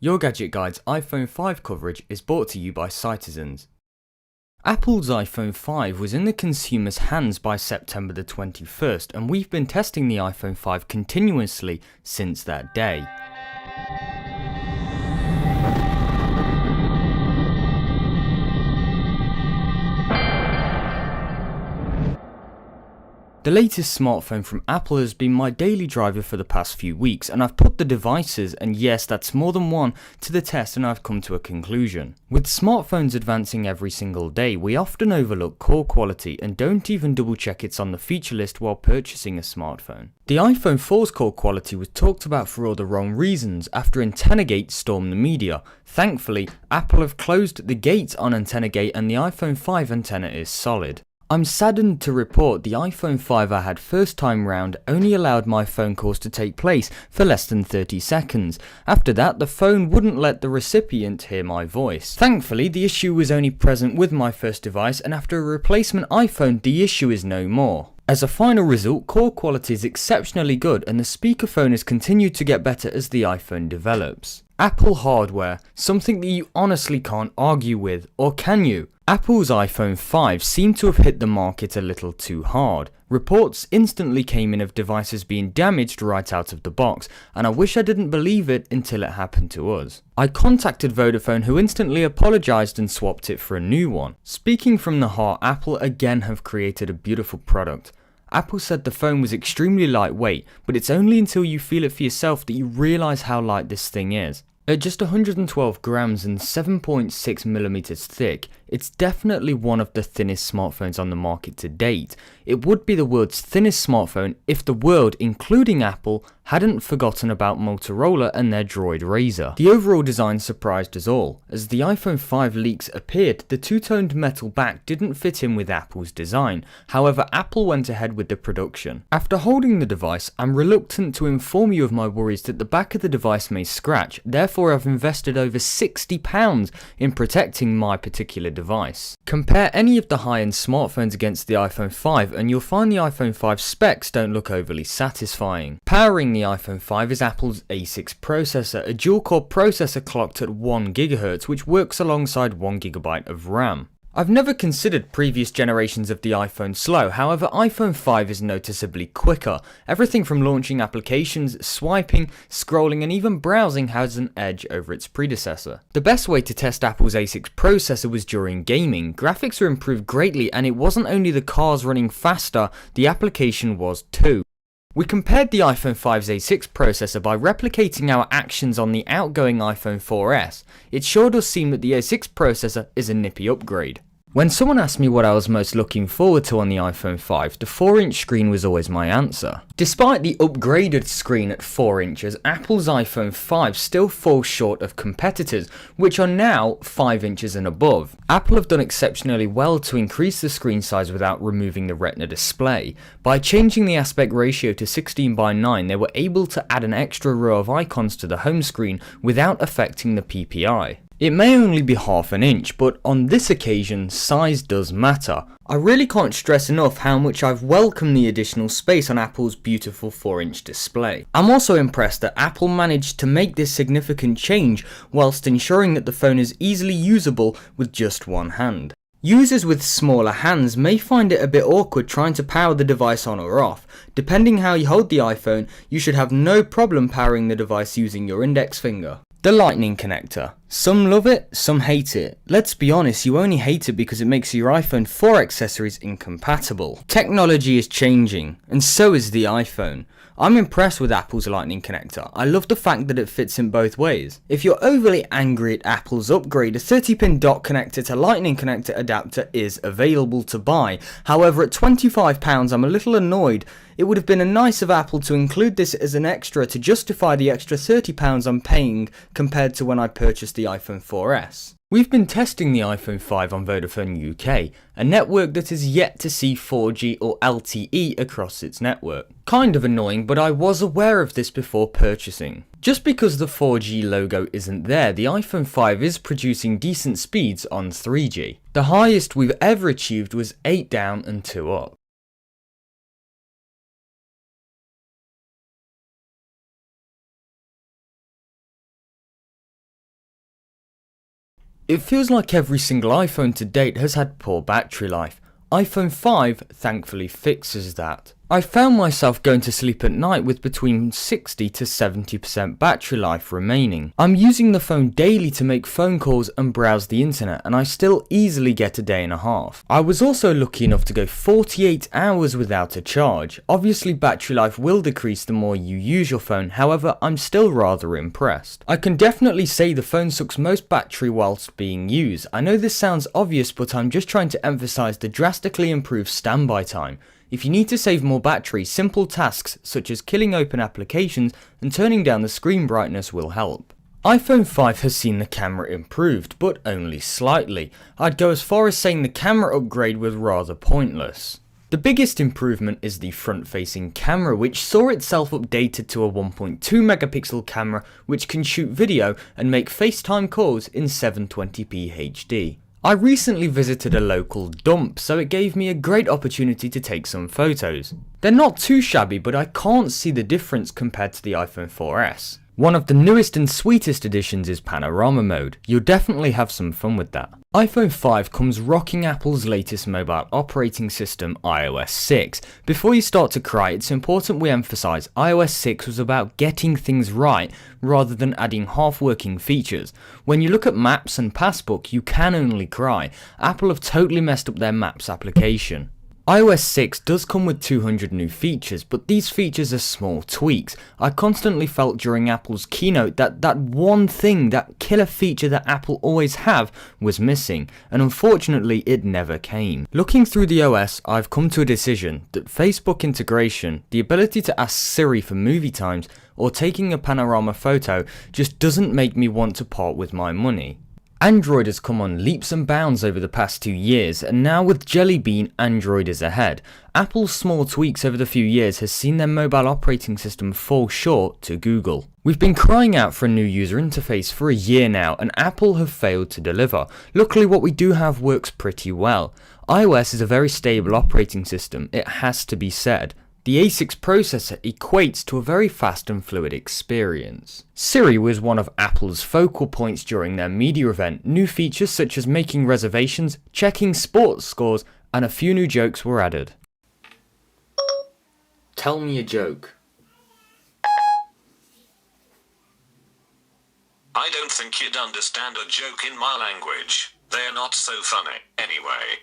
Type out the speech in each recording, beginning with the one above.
Your Gadget Guide's iPhone 5 coverage is brought to you by Citizens. Apple's iPhone 5 was in the consumer's hands by September the 21st, and we've been testing the iPhone 5 continuously since that day. The latest smartphone from Apple has been my daily driver for the past few weeks, and I've put the devices, and yes, that's more than one, to the test, and I've come to a conclusion. With smartphones advancing every single day, we often overlook core quality and don't even double check it's on the feature list while purchasing a smartphone. The iPhone 4's core quality was talked about for all the wrong reasons after AntennaGate stormed the media. Thankfully, Apple have closed the gate on AntennaGate and the iPhone 5 antenna is solid. I'm saddened to report the iPhone 5 I had first time round only allowed my phone calls to take place for less than 30 seconds. After that, the phone wouldn't let the recipient hear my voice. Thankfully, the issue was only present with my first device, and after a replacement iPhone, the issue is no more. As a final result, core quality is exceptionally good and the speakerphone has continued to get better as the iPhone develops. Apple hardware, something that you honestly can't argue with, or can you? Apple's iPhone 5 seemed to have hit the market a little too hard. Reports instantly came in of devices being damaged right out of the box, and I wish I didn't believe it until it happened to us. I contacted Vodafone, who instantly apologised and swapped it for a new one. Speaking from the heart, Apple again have created a beautiful product. Apple said the phone was extremely lightweight, but it's only until you feel it for yourself that you realise how light this thing is. At just 112 grams and 7.6mm thick, it's definitely one of the thinnest smartphones on the market to date. It would be the world's thinnest smartphone if the world, including Apple, hadn't forgotten about Motorola and their Droid Razr. The overall design surprised us all. As the iPhone 5 leaks appeared, the two-toned metal back didn't fit in with Apple's design. However, Apple went ahead with the production. After holding the device, I'm reluctant to inform you of my worries that the back of the device may scratch, therefore I've invested over £60 in protecting my particular device. Compare any of the high-end smartphones against the iPhone 5 and you'll find the iPhone 5 specs don't look overly satisfying. Powering the iPhone 5 is Apple's A6 processor, a dual-core processor clocked at 1GHz, which works alongside 1GB of RAM. I've never considered previous generations of the iPhone slow, however iPhone 5 is noticeably quicker. Everything from launching applications, swiping, scrolling and even browsing has an edge over its predecessor. The best way to test Apple's A6 processor was during gaming. Graphics were improved greatly and it wasn't only the cars running faster, the application was too. We compared the iPhone 5's A6 processor by replicating our actions on the outgoing iPhone 4S. It sure does seem that the A6 processor is a nippy upgrade. When someone asked me what I was most looking forward to on the iPhone 5, the 4-inch screen was always my answer. Despite the upgraded screen at 4 inches, Apple's iPhone 5 still falls short of competitors, which are now 5 inches and above. Apple have done exceptionally well to increase the screen size without removing the Retina display. By changing the aspect ratio to 16:9, they were able to add an extra row of icons to the home screen without affecting the PPI. It may only be half an inch, but on this occasion, size does matter. I really can't stress enough how much I've welcomed the additional space on Apple's beautiful 4-inch display. I'm also impressed that Apple managed to make this significant change whilst ensuring that the phone is easily usable with just one hand. Users with smaller hands may find it a bit awkward trying to power the device on or off. Depending how you hold the iPhone, you should have no problem powering the device using your index finger. The lightning connector. Some love it, some hate it. Let's be honest, you only hate it because it makes your iPhone 4 accessories incompatible. Technology is changing, and so is the iPhone. I'm impressed with Apple's lightning connector. I love the fact that it fits in both ways. If you're overly angry at Apple's upgrade, a 30-pin dock connector to lightning connector adapter is available to buy. However, at £25 I'm a little annoyed. It would have been nice of Apple to include this as an extra to justify the extra £30 I'm paying compared to when I purchased the iPhone 4S. We've been testing the iPhone 5 on Vodafone UK, a network that is yet to see 4G or LTE across its network. Kind of annoying, but I was aware of this before purchasing. Just because the 4G logo isn't there, the iPhone 5 is producing decent speeds on 3G. The highest we've ever achieved was 8 down and 2 up. It feels like every single iPhone to date has had poor battery life. iPhone 5 thankfully fixes that. I found myself going to sleep at night with between 60 to 70% battery life remaining. I'm using the phone daily to make phone calls and browse the internet, and I still easily get a day and a half. I was also lucky enough to go 48 hours without a charge. Obviously battery life will decrease the more you use your phone, however I'm still rather impressed. I can definitely say the phone sucks most battery whilst being used. I know this sounds obvious, but I'm just trying to emphasize the drastically improved standby time. If you need to save more battery, simple tasks such as killing open applications and turning down the screen brightness will help. iPhone 5 has seen the camera improved, but only slightly. I'd go as far as saying the camera upgrade was rather pointless. The biggest improvement is the front-facing camera, which saw itself updated to a 1.2 megapixel camera which can shoot video and make FaceTime calls in 720p HD. I recently visited a local dump, so it gave me a great opportunity to take some photos. They're not too shabby, but I can't see the difference compared to the iPhone 4S. One of the newest and sweetest additions is panorama mode. You'll definitely have some fun with that. iPhone 5 comes rocking Apple's latest mobile operating system, iOS 6. Before you start to cry, it's important we emphasize iOS 6 was about getting things right rather than adding half-working features. When you look at Maps and Passbook, you can only cry. Apple have totally messed up their Maps application. iOS 6 does come with 200 new features, but these features are small tweaks. I constantly felt during Apple's keynote that one thing, that killer feature that Apple always have, was missing, and unfortunately it never came. Looking through the OS, I've come to a decision that Facebook integration, the ability to ask Siri for movie times, or taking a panorama photo just doesn't make me want to part with my money. Android has come on leaps and bounds over the past 2 years, and now with Jelly Bean, Android is ahead. Apple's small tweaks over the few years has seen their mobile operating system fall short to Google. We've been crying out for a new user interface for a year now, and Apple have failed to deliver. Luckily what we do have works pretty well. iOS is a very stable operating system, it has to be said. The A6 processor equates to a very fast and fluid experience. Siri was one of Apple's focal points during their media event. New features such as making reservations, checking sports scores, and a few new jokes were added. Tell me a joke. I don't think you'd understand a joke in my language. They're not so funny, anyway.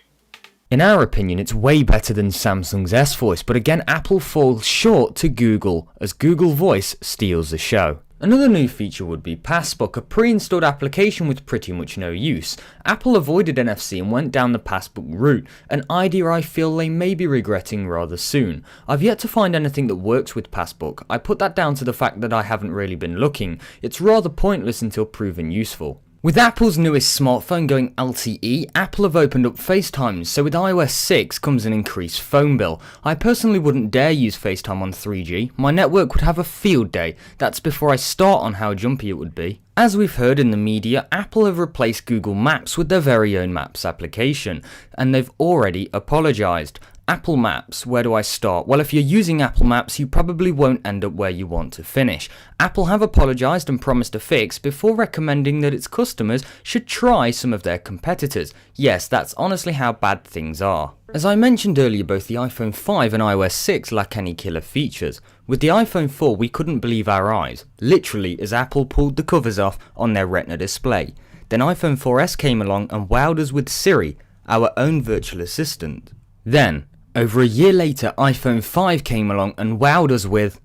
In our opinion, it's way better than Samsung's S Voice, but again Apple falls short to Google as Google Voice steals the show. Another new feature would be Passbook, a pre-installed application with pretty much no use. Apple avoided NFC and went down the Passbook route, an idea I feel they may be regretting rather soon. I've yet to find anything that works with Passbook. I put that down to the fact that I haven't really been looking. It's rather pointless until proven useful. With Apple's newest smartphone going LTE, Apple have opened up FaceTime, so with iOS 6 comes an increased phone bill. I personally wouldn't dare use FaceTime on 3G, my network would have a field day, that's before I start on how jumpy it would be. As we've heard in the media, Apple have replaced Google Maps with their very own Maps application, and they've already apologised. Apple Maps, where do I start? Well, if you're using Apple Maps, you probably won't end up where you want to finish. Apple have apologised and promised a fix before recommending that its customers should try some of their competitors. Yes, that's honestly how bad things are. As I mentioned earlier, both the iPhone 5 and iOS 6 lack any killer features. With the iPhone 4, we couldn't believe our eyes, literally as Apple pulled the covers off on their Retina display. Then iPhone 4S came along and wowed us with Siri, our own virtual assistant. Then, over a year later, iPhone 5 came along and wowed us with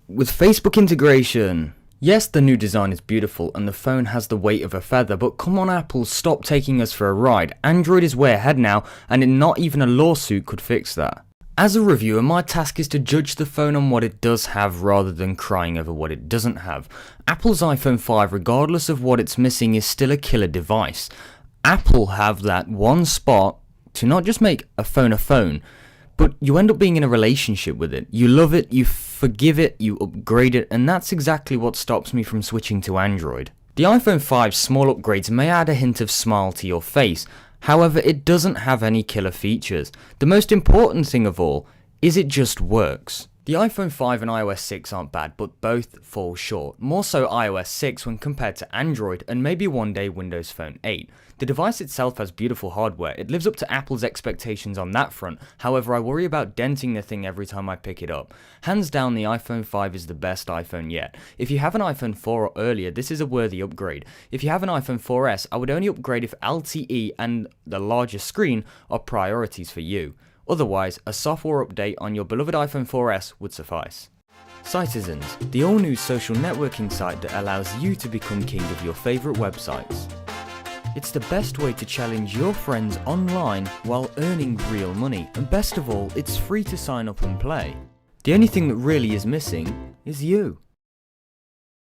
Facebook integration. Yes, the new design is beautiful and the phone has the weight of a feather, but come on Apple, stop taking us for a ride. Android is way ahead now, and not even a lawsuit could fix that. As a reviewer, my task is to judge the phone on what it does have rather than crying over what it doesn't have. Apple's iPhone 5, regardless of what it's missing, is still a killer device. Apple have that one spot to not just make a phone, but you end up being in a relationship with it. You love it, you forgive it, you upgrade it, and that's exactly what stops me from switching to Android. The iPhone 5's small upgrades may add a hint of smile to your face, however it doesn't have any killer features. The most important thing of all is it just works. The iPhone 5 and iOS 6 aren't bad, but both fall short. More so iOS 6 when compared to Android and maybe one day Windows Phone 8. The device itself has beautiful hardware, it lives up to Apple's expectations on that front, however I worry about denting the thing every time I pick it up. Hands down, the iPhone 5 is the best iPhone yet. If you have an iPhone 4 or earlier, this is a worthy upgrade. If you have an iPhone 4S, I would only upgrade if LTE and the larger screen are priorities for you. Otherwise, a software update on your beloved iPhone 4S would suffice. Citizens, the all-new social networking site that allows you to become king of your favourite websites. It's the best way to challenge your friends online while earning real money, and best of all, it's free to sign up and play. The only thing that really is missing is you.